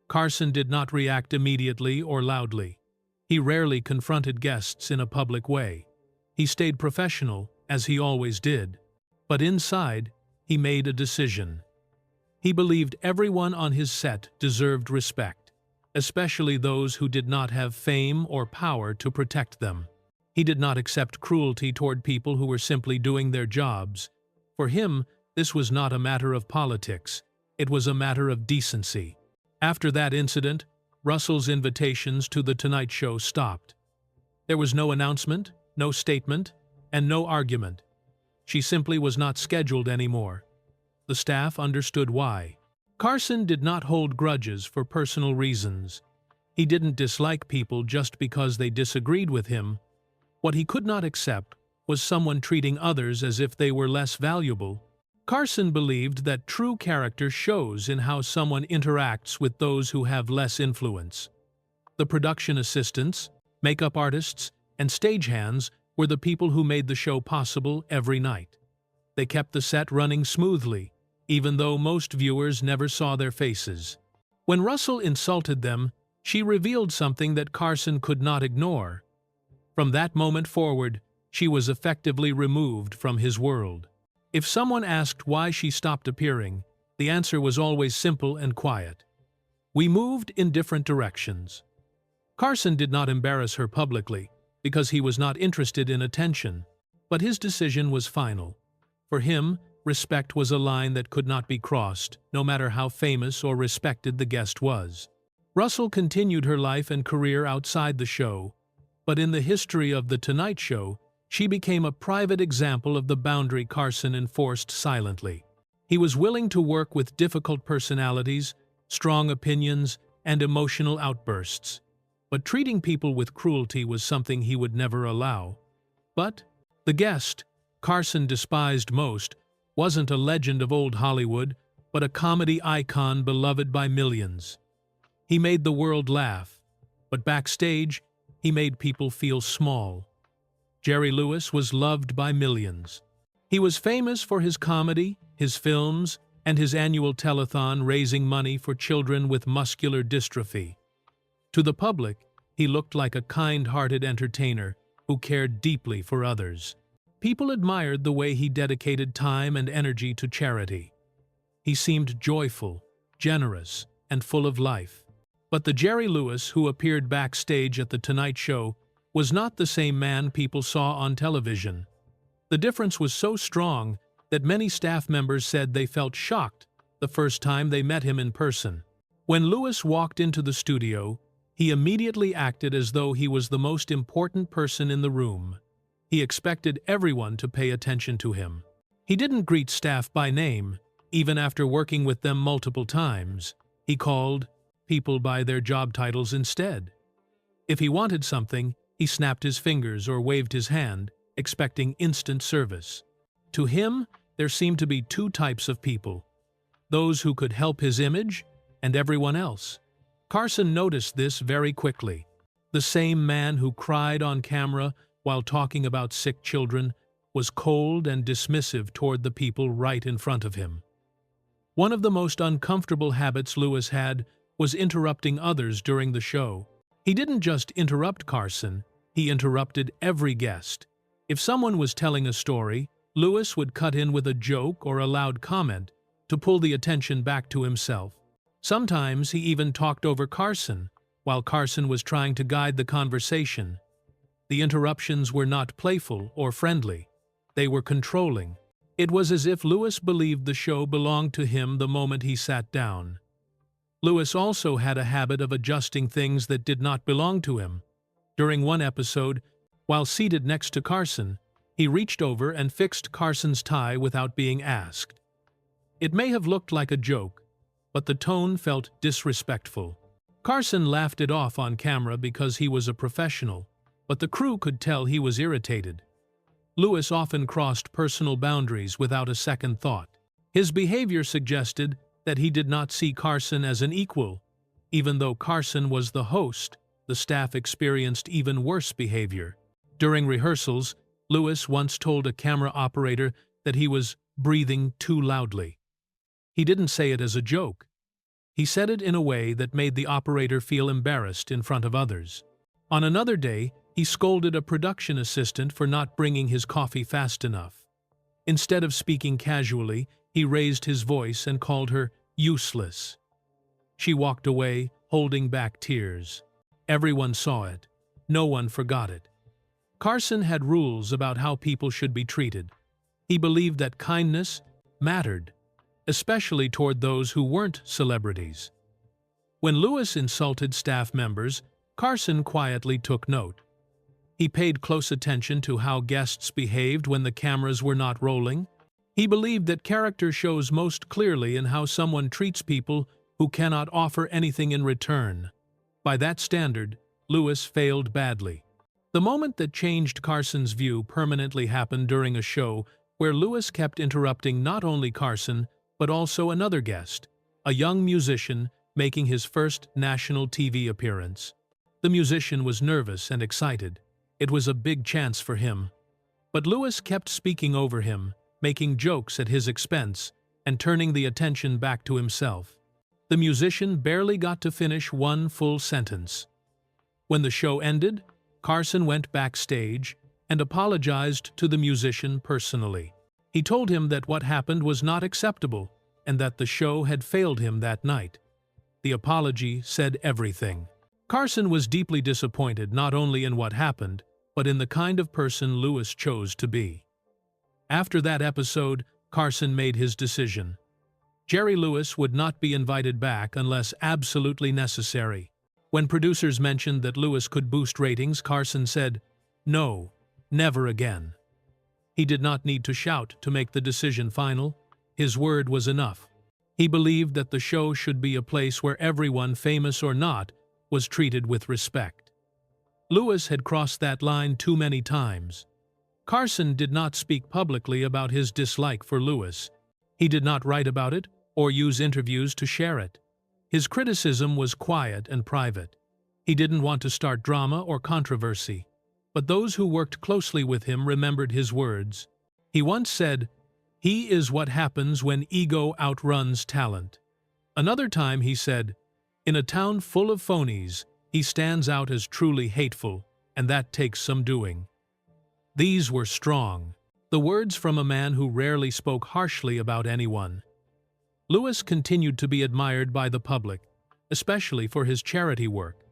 Carson did not react immediately or loudly. He rarely confronted guests in a public way. He stayed professional, as he always did. But inside, he made a decision. He believed everyone on his set deserved respect, especially those who did not have fame or power to protect them. He did not accept cruelty toward people who were simply doing their jobs. For him, this was not a matter of politics. It was a matter of decency. After that incident, Russell's invitations to The Tonight Show stopped. There was no announcement, no statement, and no argument. She simply was not scheduled anymore. The staff understood why. Carson did not hold grudges for personal reasons. He didn't dislike people just because they disagreed with him. What he could not accept was someone treating others as if they were less valuable. Carson believed that true character shows in how someone interacts with those who have less influence. The production assistants, makeup artists, and stagehands were the people who made the show possible every night. They kept the set running smoothly, even though most viewers never saw their faces. When Russell insulted them, she revealed something that Carson could not ignore. From that moment forward, she was effectively removed from his world. If someone asked why she stopped appearing, the answer was always simple and quiet. We moved in different directions. Carson did not embarrass her publicly, because he was not interested in attention, but his decision was final. For him, respect was a line that could not be crossed, no matter how famous or respected the guest was. Russell continued her life and career outside the show, but in the history of The Tonight Show, she became a private example of the boundary Carson enforced silently. He was willing to work with difficult personalities, strong opinions, and emotional outbursts. But treating people with cruelty was something he would never allow. But The guest, Carson despised most, wasn't a legend of old Hollywood, but a comedy icon beloved by millions. He made the world laugh, but backstage, he made people feel small. Jerry Lewis was loved by millions. He was famous for his comedy, his films, and his annual telethon raising money for children with muscular dystrophy. To the public, he looked like a kind-hearted entertainer who cared deeply for others. People admired the way he dedicated time and energy to charity. He seemed joyful, generous, and full of life. But the Jerry Lewis who appeared backstage at The Tonight Show was not the same man people saw on television. The difference was so strong that many staff members said they felt shocked the first time they met him in person. When Lewis walked into the studio, he immediately acted as though he was the most important person in the room. He expected everyone to pay attention to him. He didn't greet staff by name, even after working with them multiple times. He called people by their job titles instead. If he wanted something, he snapped his fingers or waved his hand, expecting instant service. To him, there seemed to be two types of people: those who could help his image and everyone else. Carson noticed this very quickly. The same man who cried on camera while talking about sick children was cold and dismissive toward the people right in front of him. One of the most uncomfortable habits Lewis had was interrupting others during the show. He didn't just interrupt Carson, he interrupted every guest. If someone was telling a story, Lewis would cut in with a joke or a loud comment to pull the attention back to himself. Sometimes he even talked over Carson, while Carson was trying to guide the conversation. The interruptions were not playful or friendly. They were controlling. It was as if Lewis believed the show belonged to him the moment he sat down. Lewis also had a habit of adjusting things that did not belong to him. During one episode, while seated next to Carson, he reached over and fixed Carson's tie without being asked. It may have looked like a joke, but the tone felt disrespectful. Carson laughed it off on camera because he was a professional, but the crew could tell he was irritated. Lewis often crossed personal boundaries without a second thought. His behavior suggested that he did not see Carson as an equal. Even though Carson was the host, the staff experienced even worse behavior. During rehearsals, Lewis once told a camera operator that he was breathing too loudly. He didn't say it as a joke. He said it in a way that made the operator feel embarrassed in front of others. On another day, he scolded a production assistant for not bringing his coffee fast enough. Instead of speaking casually, he raised his voice and called her useless. She walked away, holding back tears. Everyone saw it. No one forgot it. Carson had rules about how people should be treated. He believed that kindness mattered, especially toward those who weren't celebrities. When Lewis insulted staff members, Carson quietly took note. He paid close attention to how guests behaved when the cameras were not rolling. He believed that character shows most clearly in how someone treats people who cannot offer anything in return. By that standard, Lewis failed badly. The moment that changed Carson's view permanently happened during a show where Lewis kept interrupting not only Carson, but also another guest, a young musician making his first national TV appearance. The musician was nervous and excited. It was a big chance for him. But Lewis kept speaking over him, making jokes at his expense, and turning the attention back to himself. The musician barely got to finish one full sentence. When the show ended, Carson went backstage and apologized to the musician personally. He told him that what happened was not acceptable and that the show had failed him that night. The apology said everything. Carson was deeply disappointed not only in what happened, but in the kind of person Lewis chose to be. After that episode, Carson made his decision. Jerry Lewis would not be invited back unless absolutely necessary. When producers mentioned that Lewis could boost ratings, Carson said, "No, never again." He did not need to shout to make the decision final. His word was enough. He believed that the show should be a place where everyone, famous or not, was treated with respect. Lewis had crossed that line too many times. Carson did not speak publicly about his dislike for Lewis. He did not write about it or use interviews to share it. His criticism was quiet and private. He didn't want to start drama or controversy. But those who worked closely with him remembered his words. He once said, "He is what happens when ego outruns talent." Another time he said, "In a town full of phonies, he stands out as truly hateful, and that takes some doing." These were strong, the words from a man who rarely spoke harshly about anyone. Lewis continued to be admired by the public, especially for his charity work.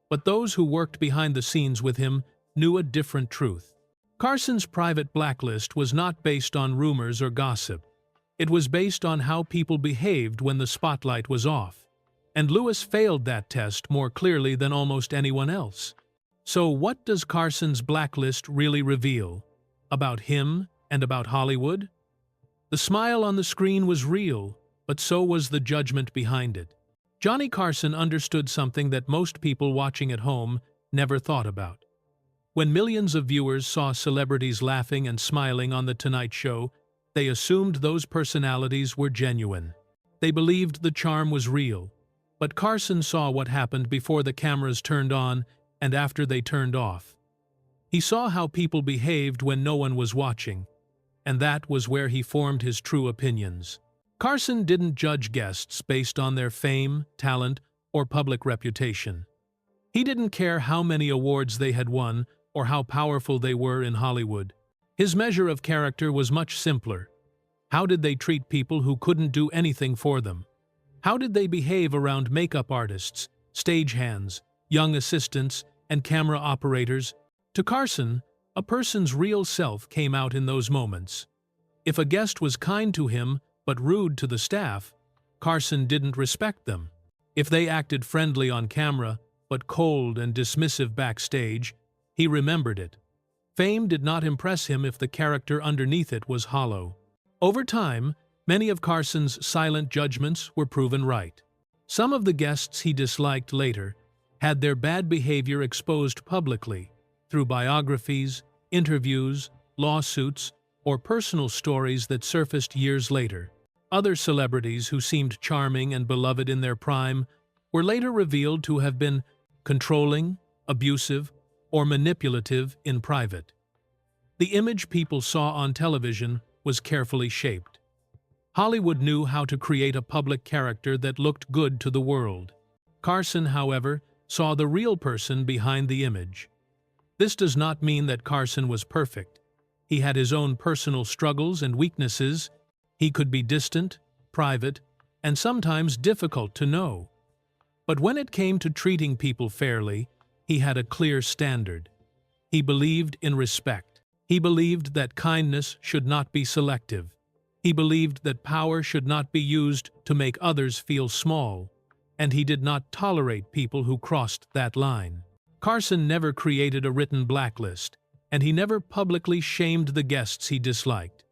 But those who worked behind the scenes with him knew a different truth. Carson's private blacklist was not based on rumors or gossip. It was based on how people behaved when the spotlight was off. And Lewis failed that test more clearly than almost anyone else. So what does Carson's blacklist really reveal? About him and about Hollywood? The smile on the screen was real, but so was the judgment behind it. Johnny Carson understood something that most people watching at home never thought about. When millions of viewers saw celebrities laughing and smiling on The Tonight Show, they assumed those personalities were genuine. They believed the charm was real. But Carson saw what happened before the cameras turned on and after they turned off. He saw how people behaved when no one was watching, and that was where he formed his true opinions. Carson didn't judge guests based on their fame, talent, or public reputation. He didn't care how many awards they had won or how powerful they were in Hollywood. His measure of character was much simpler. How did they treat people who couldn't do anything for them? How did they behave around makeup artists, stagehands, young assistants, and camera operators? To Carson, a person's real self came out in those moments. If a guest was kind to him but rude to the staff, Carson didn't respect them. If they acted friendly on camera but cold and dismissive backstage, he remembered it. Fame did not impress him if the character underneath it was hollow. Over time, many of Carson's silent judgments were proven right. Some of the guests he disliked later had their bad behavior exposed publicly through biographies, interviews, lawsuits, or personal stories that surfaced years later. Other celebrities who seemed charming and beloved in their prime were later revealed to have been controlling, abusive, or manipulative in private. The image people saw on television was carefully shaped. Hollywood knew how to create a public character that looked good to the world. Carson, however, saw the real person behind the image. This does not mean that Carson was perfect. He had his own personal struggles and weaknesses. He could be distant, private, and sometimes difficult to know. But when it came to treating people fairly, he had a clear standard. He believed in respect. He believed that kindness should not be selective. He believed that power should not be used to make others feel small, and he did not tolerate people who crossed that line. Carson never created a written blacklist, and he never publicly shamed the guests he disliked.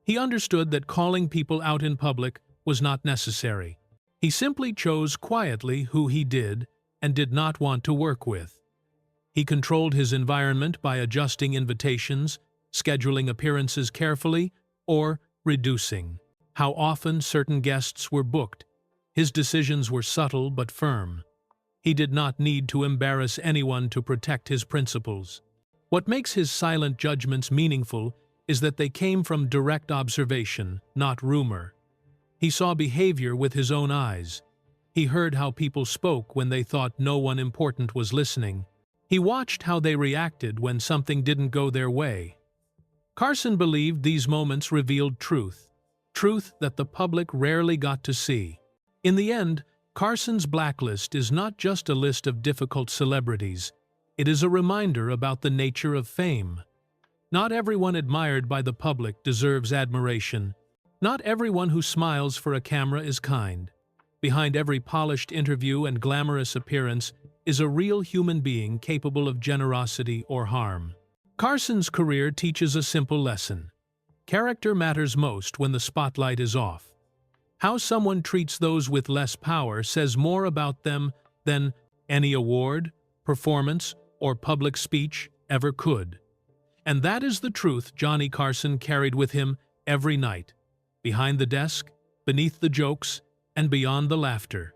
He understood that calling people out in public was not necessary. He simply chose quietly who he did and did not want to work with. He controlled his environment by adjusting invitations, scheduling appearances carefully, or reducing how often certain guests were booked. His decisions were subtle but firm. He did not need to embarrass anyone to protect his principles. What makes his silent judgments meaningful is that they came from direct observation, not rumor. He saw behavior with his own eyes. He heard how people spoke when they thought no one important was listening. He watched how they reacted when something didn't go their way. Carson believed these moments revealed truth that the public rarely got to see. In the end, Carson's blacklist is not just a list of difficult celebrities. It is a reminder about the nature of fame. Not everyone admired by the public deserves admiration. Not everyone who smiles for a camera is kind. Behind every polished interview and glamorous appearance is a real human being capable of generosity or harm. Carson's career teaches a simple lesson. Character matters most when the spotlight is off. How someone treats those with less power says more about them than any award, performance, or public speech ever could. And that is the truth Johnny Carson carried with him every night, behind the desk, beneath the jokes, and beyond the laughter.